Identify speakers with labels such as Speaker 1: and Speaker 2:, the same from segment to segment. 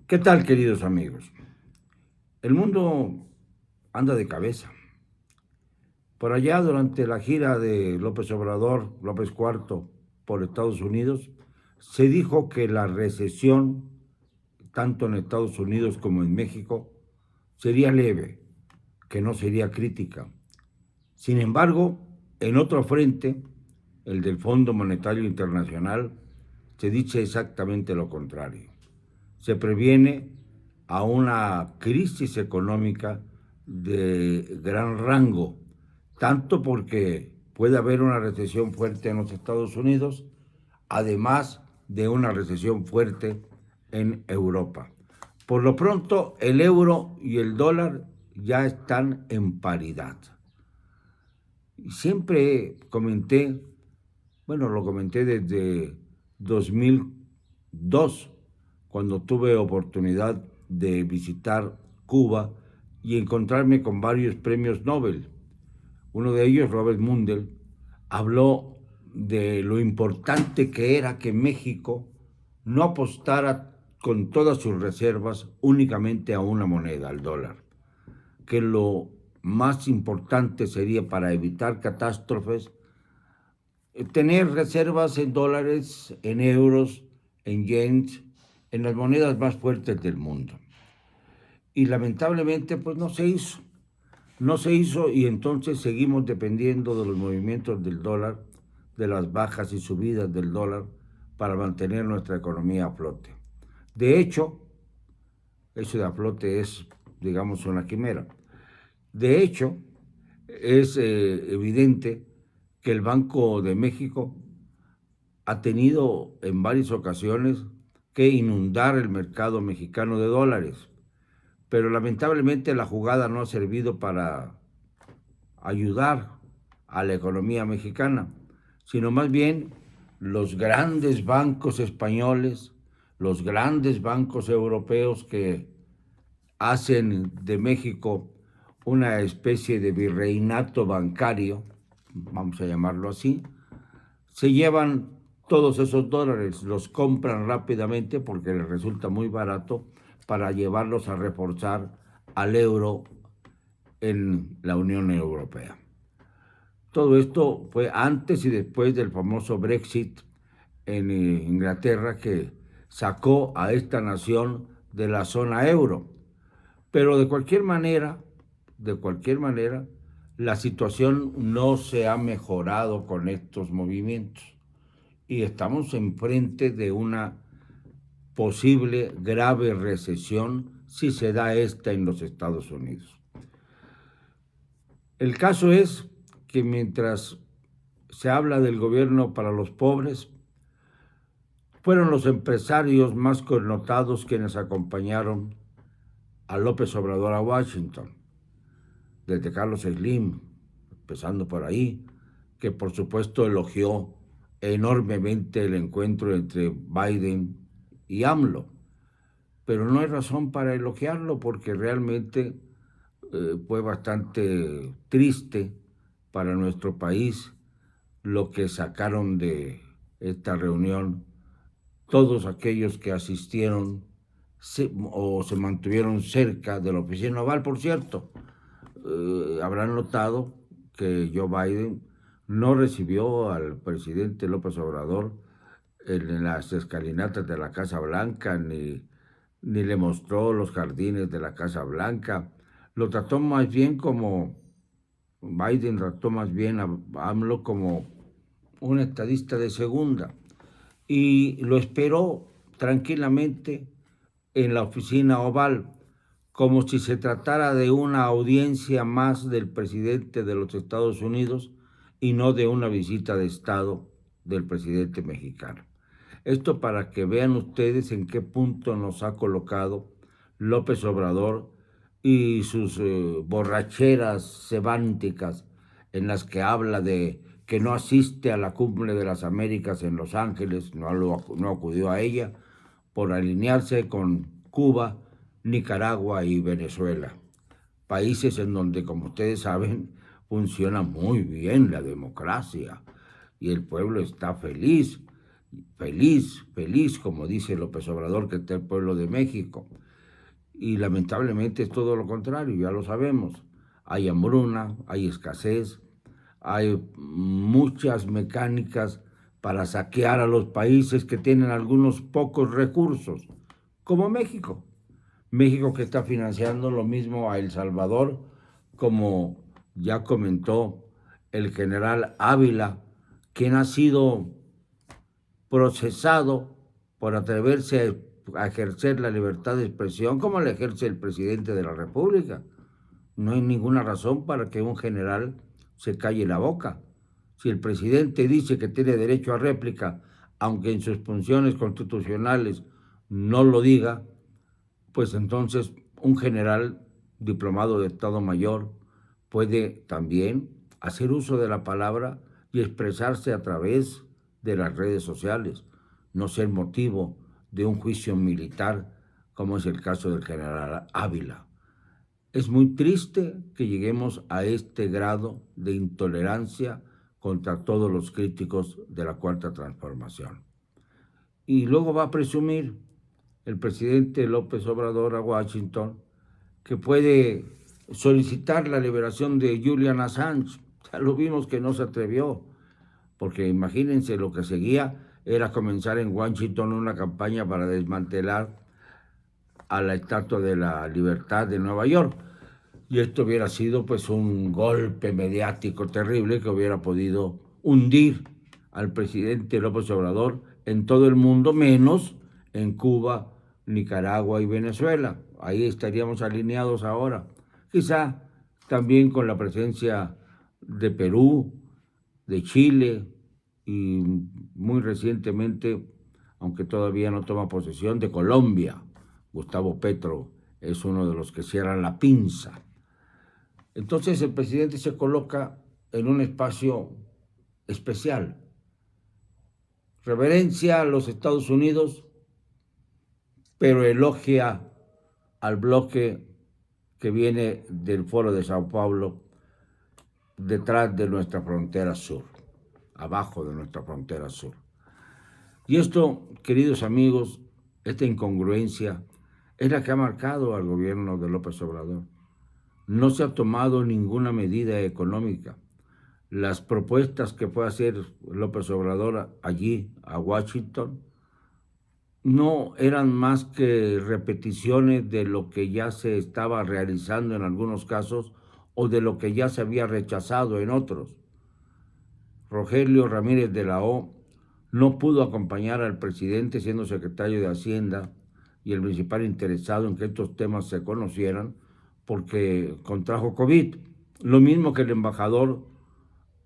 Speaker 1: ¿Qué tal, queridos amigos? El mundo anda de cabeza. Por allá, durante la gira de López Obrador, López Cuarto, por Estados Unidos, se dijo que la recesión, tanto en Estados Unidos como en México, sería leve, que no sería crítica. Sin embargo, en otro frente, el del Fondo Monetario Internacional, se dice exactamente lo contrario. Se previene a una crisis económica de gran rango, tanto porque puede haber una recesión fuerte en los Estados Unidos, además de una recesión fuerte en Europa. Por lo pronto, el euro y el dólar ya están en paridad. Siempre comenté, bueno, lo comenté desde 2002, cuando tuve oportunidad de visitar Cuba y encontrarme con varios premios Nobel. Uno de ellos, Robert Mundell, habló de lo importante que era que México no apostara con todas sus reservas únicamente a una moneda, al dólar, que lo más importante sería, para evitar catástrofes, tener reservas en dólares, en euros, en yens, en las monedas más fuertes del mundo. Y lamentablemente pues no se hizo. No se hizo, y entonces seguimos dependiendo de los movimientos del dólar, de las bajas y subidas del dólar, para mantener nuestra economía a flote. De hecho, eso de a flote es, digamos, una quimera. De hecho, es evidente que el Banco de México ha tenido en varias ocasiones que inundar el mercado mexicano de dólares, pero lamentablemente la jugada no ha servido para ayudar a la economía mexicana, sino más bien los grandes bancos españoles, los grandes bancos europeos, que hacen de México una especie de virreinato bancario, vamos a llamarlo así, se llevan todos esos dólares, los compran rápidamente porque les resulta muy barato, para llevarlos a reforzar al euro en la Unión Europea. Todo esto fue antes y después del famoso Brexit en Inglaterra, que sacó a esta nación de la zona euro. Pero de cualquier manera, la situación no se ha mejorado con estos movimientos y estamos enfrente de una posible grave recesión si se da esta en los Estados Unidos. El caso es que mientras se habla del gobierno para los pobres, fueron los empresarios más connotados quienes acompañaron a López Obrador a Washington, desde Carlos Slim, empezando por ahí, que por supuesto elogió enormemente el encuentro entre Biden y AMLO. Pero no hay razón para elogiarlo, porque realmente fue bastante triste para nuestro país lo que sacaron de esta reunión todos aquellos que asistieron o se mantuvieron cerca de la oficina oval. Por cierto, habrán notado que Joe Biden no recibió al presidente López Obrador en las escalinatas de la Casa Blanca, ni le mostró los jardines de la Casa Blanca. Lo trató más bien como, Biden trató más bien a AMLO como un estadista de segunda, y lo esperó tranquilamente en la oficina oval, como si se tratara de una audiencia más del presidente de los Estados Unidos y no de una visita de Estado del presidente mexicano. Esto para que vean ustedes en qué punto nos ha colocado López Obrador y sus borracheras semánticas, en las que habla de que no asiste a la Cumbre de las Américas en Los Ángeles, no acudió a ella, por alinearse con Cuba, Nicaragua y Venezuela, países en donde, como ustedes saben, funciona muy bien la democracia y el pueblo está feliz. feliz, feliz, como dice López Obrador, que está el pueblo de México. Y lamentablemente es todo lo contrario, ya lo sabemos. Hay hambruna, hay escasez, hay muchas mecánicas para saquear a los países que tienen algunos pocos recursos, como México. México que está financiando lo mismo a El Salvador, como ya comentó el general Ávila, quien ha sido procesado por atreverse a ejercer la libertad de expresión como la ejerce el presidente de la República. No hay ninguna razón para que un general se calle la boca. Si el presidente dice que tiene derecho a réplica, aunque en sus funciones constitucionales no lo diga, pues entonces un general diplomado de Estado Mayor puede también hacer uso de la palabra y expresarse a través de las redes sociales, no ser motivo de un juicio militar, como es el caso del general Ávila. Es muy triste que lleguemos a este grado de intolerancia contra todos los críticos de la Cuarta Transformación. Y luego va a presumir el presidente López Obrador a Washington que puede solicitar la liberación de Julian Assange. Ya lo vimos que no se atrevió, porque imagínense, lo que seguía era comenzar en Washington una campaña para desmantelar a la Estatua de la Libertad de Nueva York. Y esto hubiera sido pues un golpe mediático terrible que hubiera podido hundir al presidente López Obrador en todo el mundo, menos en Cuba, Nicaragua y Venezuela. Ahí estaríamos alineados ahora. Quizá también con la presencia de Perú, de Chile y muy recientemente, aunque todavía no toma posesión, de Colombia. Gustavo Petro es uno de los que cierran la pinza. Entonces el presidente se coloca en un espacio especial. Reverencia a los Estados Unidos, pero elogia al bloque que viene del Foro de Sao Paulo, detrás de nuestra frontera sur, abajo de nuestra frontera sur. Y esto, queridos amigos, esta incongruencia es la que ha marcado al gobierno de López Obrador. No se ha tomado ninguna medida económica. Las propuestas que fue a hacer López Obrador allí, a Washington, no eran más que repeticiones de lo que ya se estaba realizando en algunos casos o de lo que ya se había rechazado en otros. Rogelio Ramírez de la O no pudo acompañar al presidente siendo secretario de Hacienda y el principal interesado en que estos temas se conocieran porque contrajo COVID. Lo mismo que el embajador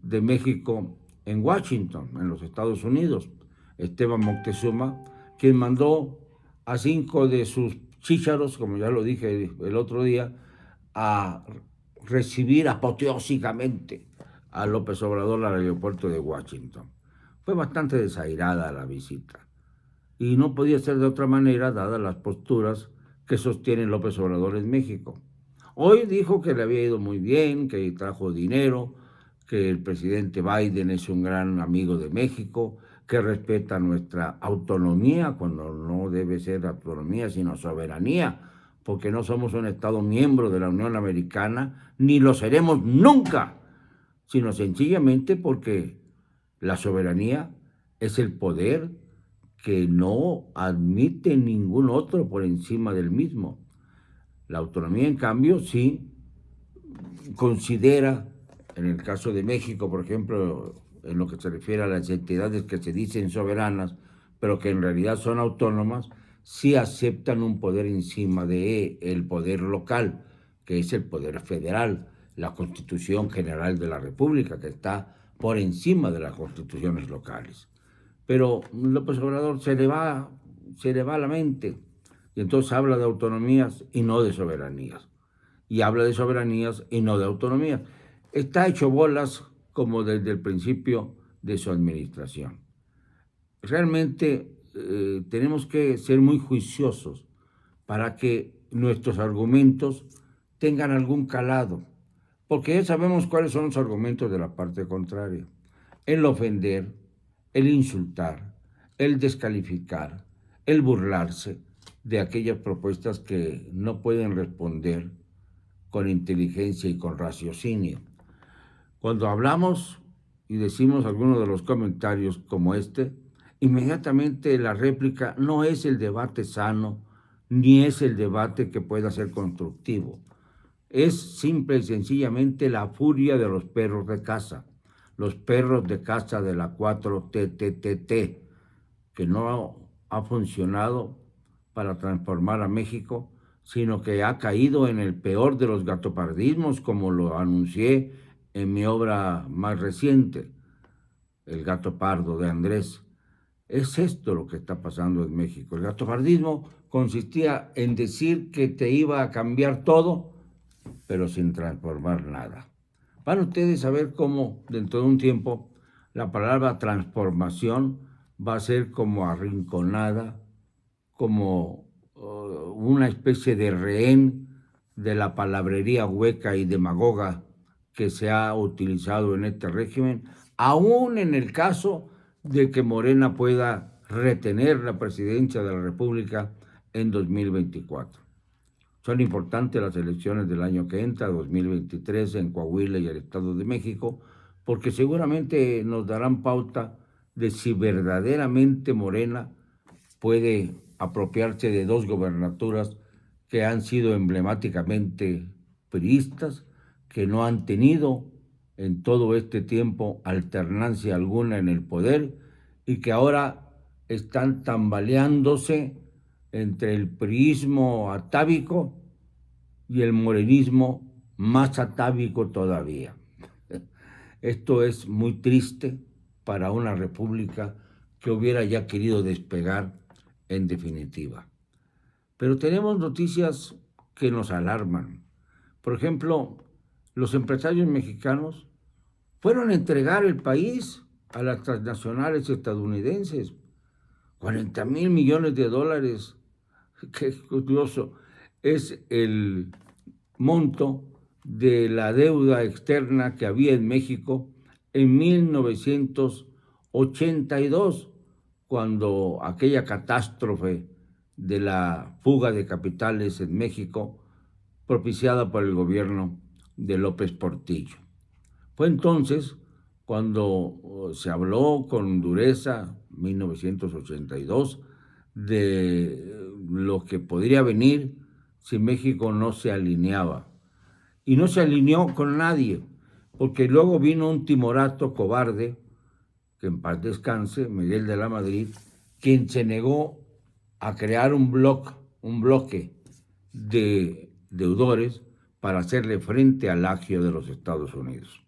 Speaker 1: de México en Washington, en los Estados Unidos, Esteban Moctezuma, quien mandó a 5 de sus chícharos, como ya lo dije el otro día, a recibir apoteósicamente a López Obrador al aeropuerto de Washington. Fue bastante desairada la visita y no podía ser de otra manera dadas las posturas que sostiene López Obrador en México. Hoy dijo que le había ido muy bien, que trajo dinero, que el presidente Biden es un gran amigo de México, que respeta nuestra autonomía, cuando no debe ser autonomía, sino soberanía, porque no somos un Estado miembro de la Unión Americana, ni lo seremos nunca, sino sencillamente porque la soberanía es el poder que no admite ningún otro por encima del mismo. La autonomía, en cambio, sí considera, en el caso de México, por ejemplo, en lo que se refiere a las entidades que se dicen soberanas, pero que en realidad son autónomas, sí aceptan un poder encima de el poder local, que es el poder federal, la Constitución General de la República, que está por encima de las constituciones locales. Pero López Obrador se le va la mente y entonces habla de autonomías y no de soberanías. Y habla de soberanías y no de autonomías. Está hecho bolas como desde el principio de su administración. Realmente tenemos que ser muy juiciosos para que nuestros argumentos tengan algún calado, porque ya sabemos cuáles son los argumentos de la parte contraria. El ofender, el insultar, el descalificar, el burlarse de aquellas propuestas que no pueden responder con inteligencia y con raciocinio. Cuando hablamos y decimos algunos de los comentarios como este, inmediatamente la réplica no es el debate sano, ni es el debate que pueda ser constructivo. Es simple y sencillamente la furia de los perros de caza, los perros de caza de la 4TTTT, que no ha funcionado para transformar a México, sino que ha caído en el peor de los gatopardismos, como lo anuncié en mi obra más reciente, El gato pardo de Andrés. Es esto lo que está pasando en México. El gatopardismo consistía en decir que te iba a cambiar todo, pero sin transformar nada. Van ustedes a ver cómo dentro de un tiempo la palabra transformación va a ser como arrinconada, como una especie de rehén de la palabrería hueca y demagoga que se ha utilizado en este régimen, aún en el caso de que Morena pueda retener la presidencia de la República en 2024. Son importantes las elecciones del año que entra, 2023, en Coahuila y el Estado de México, porque seguramente nos darán pauta de si verdaderamente Morena puede apropiarse de dos gobernaturas que han sido emblemáticamente priistas, que no han tenido en todo este tiempo alternancia alguna en el poder y que ahora están tambaleándose entre el priismo atávico y el morenismo más atávico todavía. Esto es muy triste para una república que hubiera ya querido despegar en definitiva. Pero tenemos noticias que nos alarman. Por ejemplo, los empresarios mexicanos fueron a entregar el país a las transnacionales estadounidenses. 40,000 millones de dólares. Qué curioso. Es el monto de la deuda externa que había en México en 1982, cuando aquella catástrofe de la fuga de capitales en México, propiciada por el gobierno de López Portillo. Fue entonces cuando se habló con dureza, 1982, de lo que podría venir si México no se alineaba. Y no se alineó con nadie, porque luego vino un timorato cobarde, que en paz descanse, Miguel de la Madrid, quien se negó a crear un bloque de deudores para hacerle frente al agio de los Estados Unidos.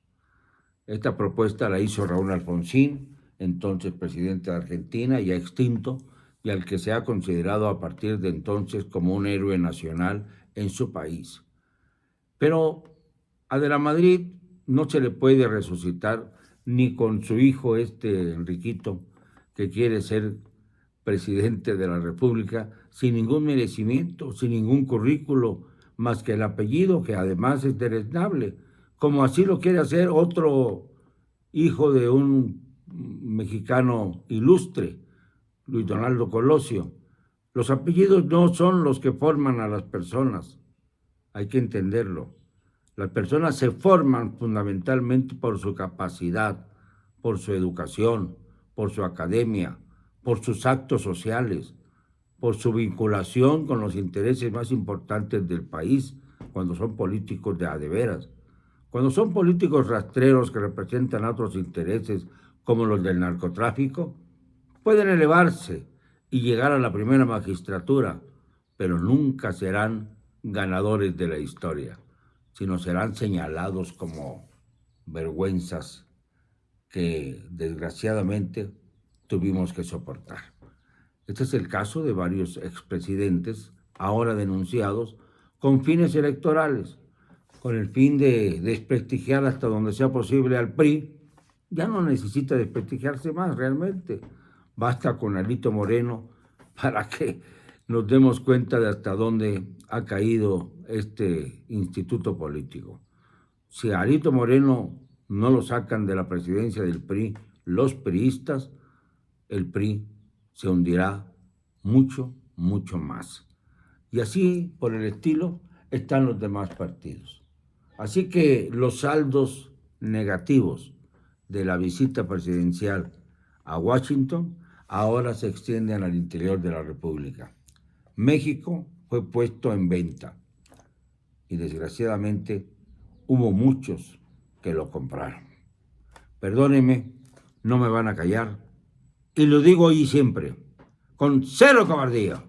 Speaker 1: Esta propuesta la hizo Raúl Alfonsín, entonces presidente de Argentina, ya extinto, y al que se ha considerado a partir de entonces como un héroe nacional en su país. Pero a de la Madrid no se le puede resucitar ni con su hijo Enriquito, que quiere ser presidente de la República, sin ningún merecimiento, sin ningún currículo, más que el apellido, que además es deleznable, como así lo quiere hacer otro hijo de un mexicano ilustre, Luis Donaldo Colosio. Los apellidos no son los que forman a las personas, hay que entenderlo. Las personas se forman fundamentalmente por su capacidad, por su educación, por su academia, por sus actos sociales, por su vinculación con los intereses más importantes del país, cuando son políticos de a de veras. Cuando son políticos rastreros que representan otros intereses, como los del narcotráfico, pueden elevarse y llegar a la primera magistratura, pero nunca serán ganadores de la historia, sino serán señalados como vergüenzas que desgraciadamente tuvimos que soportar. Este es el caso de varios expresidentes ahora denunciados con fines electorales, con el fin de desprestigiar hasta donde sea posible al PRI. Ya no necesita desprestigiarse más realmente. Basta con Alito Moreno para que nos demos cuenta de hasta dónde ha caído este instituto político. Si a Alito Moreno no lo sacan de la presidencia del PRI los priistas, el PRI se hundirá mucho, mucho más. Y así, por el estilo, están los demás partidos. Así que los saldos negativos de la visita presidencial a Washington ahora se extienden al interior de la República. México fue puesto en venta y desgraciadamente hubo muchos que lo compraron. Perdónenme, no me van a callar y lo digo hoy y siempre, con cero cobardía.